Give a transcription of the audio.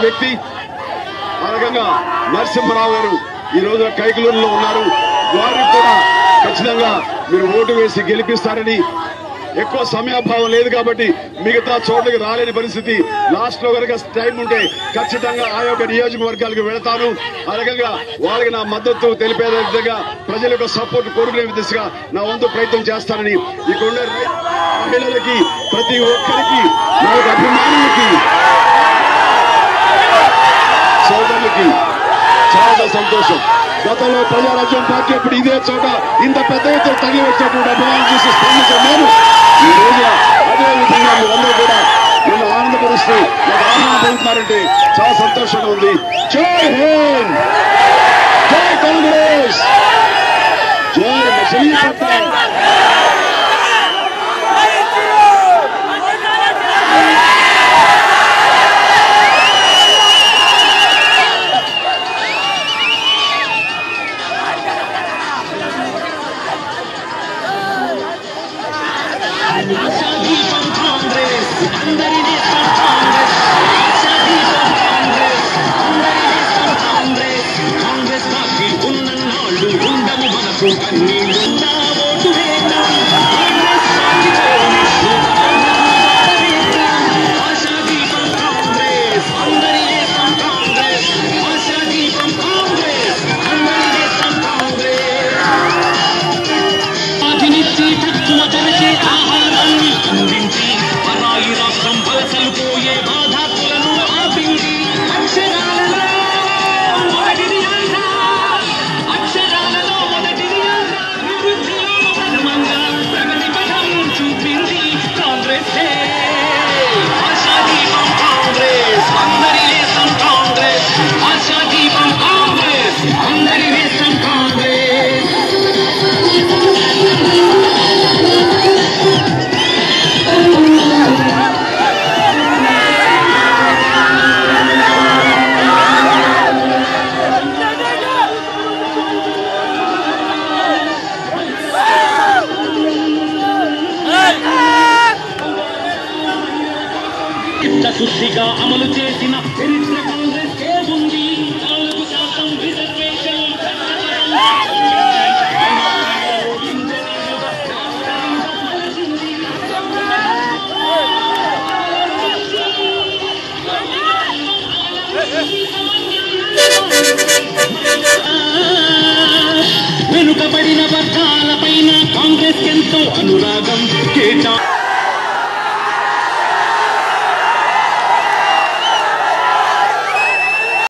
వ్యక్తి అనగా నరసింహరావు గారు ఈ రోజున కైకలూరులో ఉన్నారు. వారికి కూడా ఖచ్చితంగా మీరు ఓటు వేసి గెలిపిస్తారని, ఎక్కువ సమయాభావం లేదు కాబట్టి మిగతా చోట్లకి రాలేని పరిస్థితి, లాస్ట్ లో కనుక టైం ఉంటే ఖచ్చితంగా ఆ యొక్క నియోజకవర్గాలకు వెళతాను. అలాగే వాళ్ళకి నా మద్దతు తెలిపే విధంగా ప్రజల యొక్క సపోర్ట్ కోరుకునే దిశగా నా వంతు ప్రయత్నం చేస్తానని, ఇక్కడ ఉండే మహిళలకి ప్రతి ఒక్కరికి నా యొక్క అభిమానులకి సోదరులకి చాలా సంతోషం. గతంలో ప్రజారాజ్యం పార్టీ అప్పుడు ఇదే చోట ఇంత పెద్ద ఎత్తున తగిలి వచ్చినటువంటి అభిమానం చూసి స్పందించాను. ఈ రోజు అదే విధంగా మీరందరూ కూడా నన్ను ఆనందపరుస్తూ నాకు ఆనందం పొందుతున్నారంటే చాలా సంతోషంగా ఉంది. జై హింద్, జై కాంగ్రెస్, జై మచిలీపట్నం. శుద్ధిగా అమలు చేసిన చరిత్ర కాంగ్రెస్ ఉంది. 4% రిజర్వేషన్ వెనుకబడిన వర్గాల పైన కాంగ్రెస్ ఎంతో అనురాగం కేటా